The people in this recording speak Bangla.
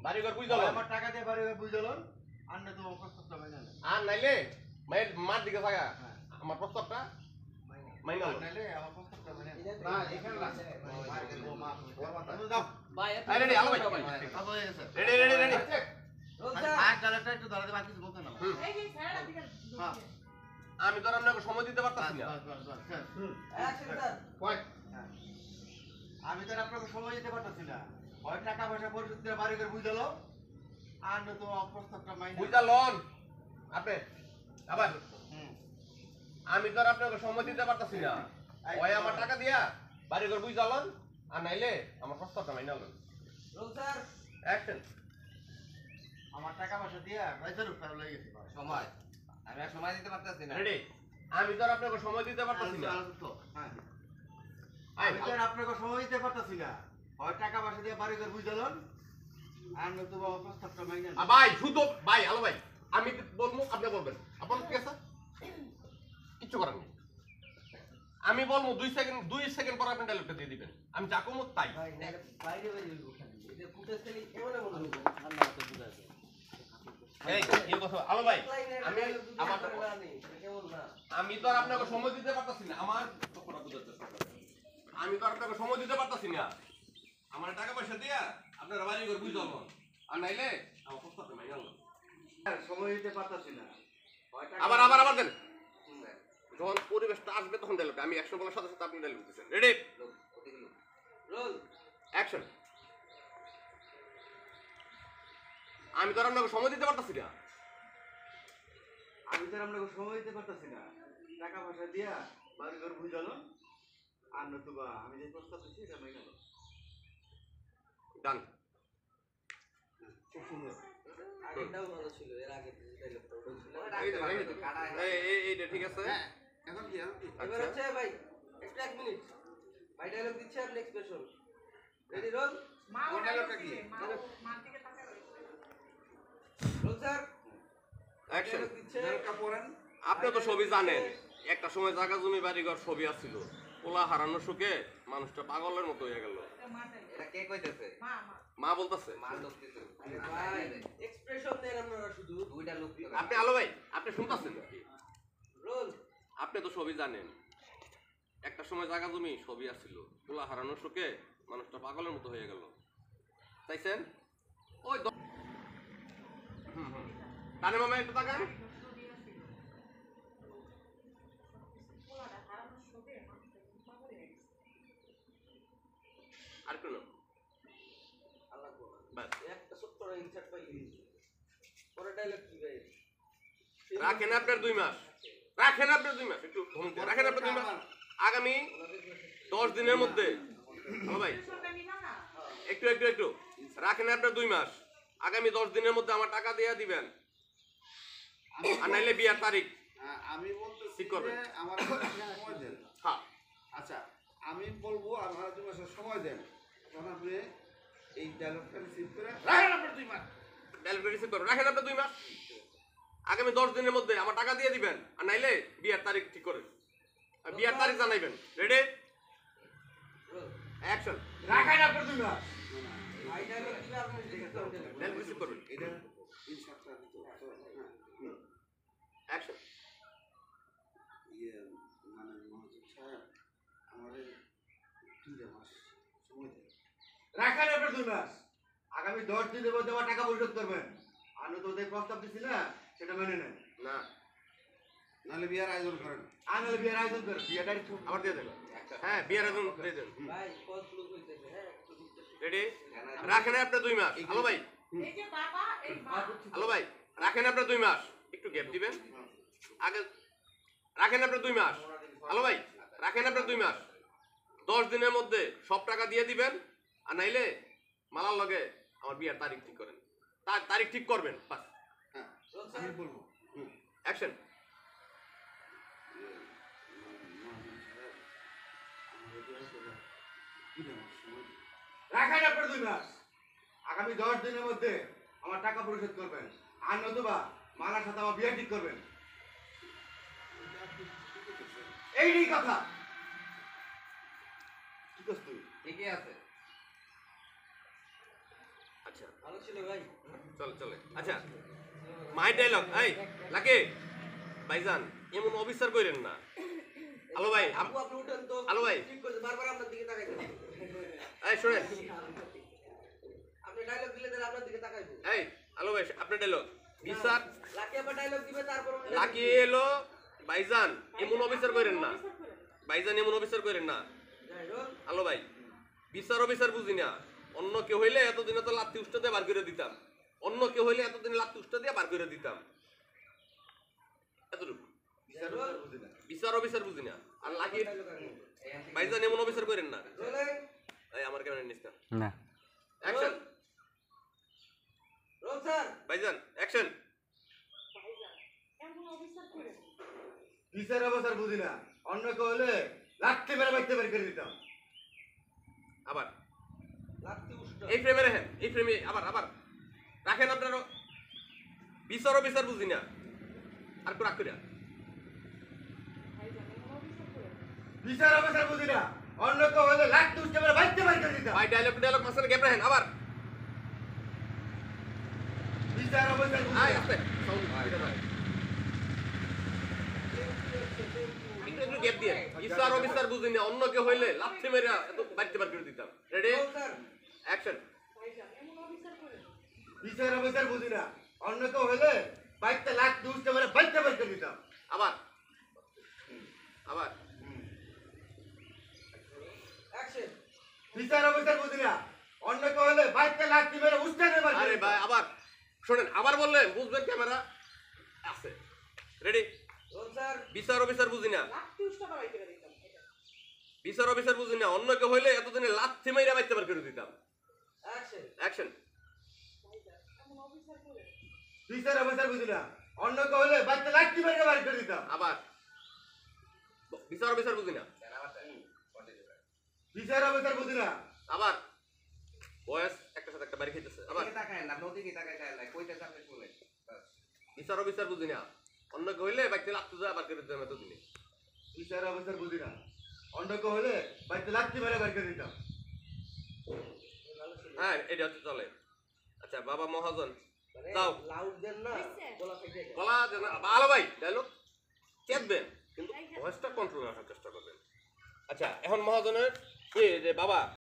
বাড়িঘর বুঝালো আমার টাকা দিয়ে বাড়িঘর বুঝালো আর না তো প্রস্তাবটা মাইনা না আর নাইলে মার দিকে থাকা আমার প্রস্তাবটা মাইনা নাইলে আমার প্রস্তাবটা মাইনা না এখানে রাখে দাও ভাই রেডি আলো ভাই কথা হয়ে গেছে রেডি আর ডালাটা একটু ধরে বাকি কিছু বলতে না এই যে স্যার দিকে হ্যাঁ আমি তো আপনাকে সময় দিতে পারতাছি না অ্যাকশন স্যার আমি তো আপনাকে সময় দিতে পারতাছি না হয় টাকা পয়সা পরিশোধ করে বাড়িঘর বুঝালো আর না তো প্রস্তাবটা মাইনা বুঝালন আপনি আবার আমি তো আপনাকে সময় দিতে পারতাছি না ওই আমার টাকা দিয়া বাড়িঘর বুঝালন আর নাইলে আমার প্রস্তাবটা মাইনা লন রোল স্যার অ্যাকশন আমার টাকা পয়সা দিয়া রাইতের উপর লেগে গেছে সময় আমি আর সময় দিতে পারতেছি না রেডি আমি তো আপনাকে সময় দিতে পারতাছি না হ্যাঁ আমি তো আপনাকে সময় দিতে পারতাছি না হয় টাকা পয়সা দিয়ে বাড়িঘর বুঝালো আর না তো প্রস্তাবটা মাইনা না ভাই শুধু ভাই আলো ভাই আমি বলবো আপনি বলবেন আপনার ঠিক আছে কিচ্ছু করার নেই আমি বলবো 2 সেকেন্ড পর আপনি ডায়লগটা দিয়ে দিবেন আমি যা কমো তাই ভাই বাইরে বাইরে ওখানে এটা ফুটেজ খালি কেমন মনে হলো আল্লাহ তো বুঝাছে এই কি কথা আলো ভাই আমি আমার কেমন না আমি তো আর আপনাকে সময় দিতে পারতাছি না আমার কথা বুঝার চেষ্টা করেন আমি তো আর আপনাকে সময় দিতে পারতাছি না আমার টাকা পয়সা দিয়া আপনারা বাড়ি ঘর বুঝাবো আর নাইলে আমার প্রস্তাবটা মাইনা লন সময় দিতে পারতাছি না আবার দেন যখন পরিবেশটা আসবে তখন ডায়লগটা আমি অ্যাকশন বলার সাথে সাথে আপনি ডায়লগ দিতেছেন রেডি রোল অ্যাকশন আমি তো আর আপনাকে সময় দিতে পারতাছি না আমি তো আপনাকে সময় দিতে পারতাছি না টাকা পয়সা দিয়া বাড়িঘর বুঝালো আর নতুবা আমি যে প্রস্তাব দিচ্ছি এটা মাইনা না ডান খুব সুন্দর আগেটাও ভালো ছিল এর আগে ডায়লগটা বলছিল এইটা ঠিক আছে এখন কি এবার হচ্ছে ভাই একটু 1 মিনিট ভাই ডায়লগ দিচ্ছে আপনি এক্সপ্রেশন রেডি রোল মা ওই ডায়লগটা কি? মা দিকে তাকায় রোল স্যার অ্যাকশন ডায়লগ দিচ্ছে ডায়লগটা পড়েন আপনি তো সবই জানেন একটা সময় জায়গা জমি বাড়িঘর সবই আসছিল পোলা হারানোর সুখে মানুষটা পাগলের মতো হয়ে গেল মাটাই এটা কে কইতেছে মা মা বলতেছে মার লোক দিতে ভাই এক্সপ্রেশন দেন আপনারা শুধু দুইটা লোক আপনি আলো ভাই আপনি শুনতেছেন নাকি রোল আপনি তো সবই জানেন একটা সময় জায়গা জমি সবই আসছিল পোলা হারানোর সুখে মানুষটা পাগলের মতো হয়ে গেল তাইছেন ওই কানে মামা একটু তাকান আর কোন আল্লাহ গো বাস একটা ছোট্ট ইনসার্ট পাই পরে ডায়লগ কি ভাই রাখেন আপনার 2 মাস রাখেন আপনার 2 মাস একটু রাখেন আপনার 2 মাস আগামী 10 দিনের মধ্যে হ্যালো ভাই একটু রাখেন আপনার 2 মাস আগামী 10 দিনের মধ্যে আমার টাকা দিয়ে দিবেন আর নাইলে বিয়ার তারিখ আমি বলতেছি ঠিক করবেন। যে আমার সময় দেন হ্যাঁ আচ্ছা আমি বলবো আমার 2 মাসের সময় দেন তখন আপনি এই ডায়লগটা রিসিভ করে রাখেন আপনার 2 মাস ডেলিভারি রিসিভ করবেন রাখেন আপনার 2 মাস আগামী 10 দিনের মধ্যে আমার টাকা দিয়ে দিবেন আর নাইলে বিয়ার তারিখ ঠিক করেন আর বিয়ার তারিখ জানাইবেন রেডি অ্যাকশন রাখেন আপনার 2 মাস ভাই ডায়লগ দিলে আপনি দেখে তো ডেলিভারি রিসিভ করবেন এটা ইনসার্টটা দিতে অ্যাকশন ইয়ে মানে মহাজন সাহেব আমাদের 2 মাস সময় দেন রাখেন আপনার 2 মাস আগামী 10 দিনের মধ্যে আমার টাকা পরিশোধ করবেন আর তো ওদের প্রস্তাব দিছি না সেটা মেনে নেন না নাহলে বিয়ার আয়োজন করেন আর নাহলে বিয়ার আয়োজন করেন বিয়ারটা আবার দিয়ে দেন হ্যাঁ বিয়ার আয়োজন দিয়ে দেন ভাই কত লোক হইতেছে হ্যাঁ রেডি রাখেন আপনার 2 মাস হ্যালো ভাই এই যে বাবা এই মা হ্যালো ভাই রাখেন আপনার 2 মাস একটু গ্যাপ দিবেন আগে রাখেন আপনার 2 মাস হ্যালো ভাই রাখেন আপনার 2 মাস 10 দিনের মধ্যে সব টাকা দিয়ে দিবেন আর নাইলে মালার লগে আমার বিয়ার তারিখ ঠিক করেন তারিখ ঠিক করবেন বাস হ্যাঁ আমি বলবো অ্যাকশন রাখেন আপনার 2 মাস আগামী 10 দিনের মধ্যে আমার টাকা পরিশোধ করবেন আর নতুবা মালার সাথে আমার বিয়ে ঠিক করবেন এইটাই কথা কি করছ তুই ঠিকই আছে আচ্ছা ভালো ছিল ভাই। চল চলে আচ্ছা মাই ডায়লগ এই লাকি ভাইজান এমন অফিসার কইরেন না হ্যালো ভাই আপু আপনি উঠেন তো। হ্যালো ভাই। ঠিক করছে, বারবার আপনার দিকে তাকাইবো। এই শুনেন আপনি ডায়লগ দিলে তাহলে আপনার দিকে তাকাইবো। এই হ্যালো ভাই আপনার ডায়লগ বিচার লাকি আবার ডায়লগ দিবে, তারপর উনি লাকি এলো ভাইজান এমন অফিসার কইরেন না ভাইজান এমন অফিসার কইরেন না যাই হোক, হ্যালো ভাই বিচার অফিসার বুঝি না অন্য কেউ হইলে এতদিনে তো লাত্তি উষ্টা দিয়ে বার করে দিতাম অন্য কেউ হইলে এতদিনে লাত্তি উষ্টা দিয়ে বার করে দিতাম এতটুকু বিচার অফিসার বুঝি না। বিচার অফিসার বুঝি না আর লাকি dialogue আগে। ভাইজান এমন অফিসার করেন না রোলিং, এই আমার ক্যামেরা নিস না না অ্যাকশন রোল স্যার। ভাইজান অ্যাকশন এমন অফিসার করে বিচার অফিসার বুঝি না। অন্য কেউ হলে লাঠি মেরে বাইতে বের করে দিতাম। আবার লাত্তি উষ্ণ। এই ফ্রেমে রাখেন এই ফ্রেমে আবার আবার রাখেন আপনারা বিচার অফিসার বুঝি না আর একটু রাখ কইরা ভাইজান এমন অফিসার করে বিচার অফিসার বুঝি না। অন্য কেউ হলে লাঠি উঠতে মেরে বাইতে বের করে দিতাম। ভাই ডায়লগ মাঝখানে গ্যাপ রাখেন আবার বিচার অফিসার বুঝি আয় না। আস্তে সাউন্ড এটা ভাই একটু একটু গ্যাপ দিয়ে বিচার অফিসার বুঝি না অন্য কেউ হইলে লাথি মেরে এত বাইতে বার করে দিতাম রেডি রোল স্যার। অ্যাকশন ভাইজান এমন অফিসার করে বিচার অফিসার বুঝি না। অন্য কেউ হলে বাইতে লাঠি উঠতে মেরে বাইতে বের করে দিতাম। আবার আবার অ্যাকশন। বিচার অফিসার বুঝি না। অন্য কেউ হলে বাইতে লাঠি মেরে উঠতে মেরে বের করে আরে ভাই দিতাম। আবার শুনেন আবার বললেন বুঝবেন ক্যামেরা আছে রেডি রোল স্যার। বিচার অফিসার বুঝি না লাত্তি উষ্টা বাড়াই করে দিতাম এটা বিচার অফিসার বুঝি না অন্য কেউ হইলে এতদিনে লাথি মাইরা বাইতে বার করে দিতাম অ্যাকশন। অ্যাকশন ভাইজান এমন অফিসার করে বিচার অফিসার বুঝি না। অন্য কেউ হলে বাইতে লাঠি মেরে বের করে দিতাম। আবার বিচার অফিসার বুঝি না বিচার অফিসার বুঝি না। আবার বয়স একটা সাথে একটা বাড়ি খাইতেছে আবার বিচার অফিসার বুঝি না অন্য কেউ হইলে বাইতে লাথি যা বার করে দিতাম এতদিনে বিচার অফিসার বুঝি না। অন্য কেউ হলে বাইতে লাঠি মেরে বের করে দিতাম। হ্যাঁ এটা হচ্ছে চলে আচ্ছা বাবা মহাজন মানে যাও। লাউড দেন না, গলা ফেটে যায়। বলা যে না ভালো ভাই ডায়লগ চেপবেন কিন্তু ভয়েসটা কন্ট্রোল রাখার চেষ্টা করবেন আচ্ছা এখন মহাজনের যে বাবা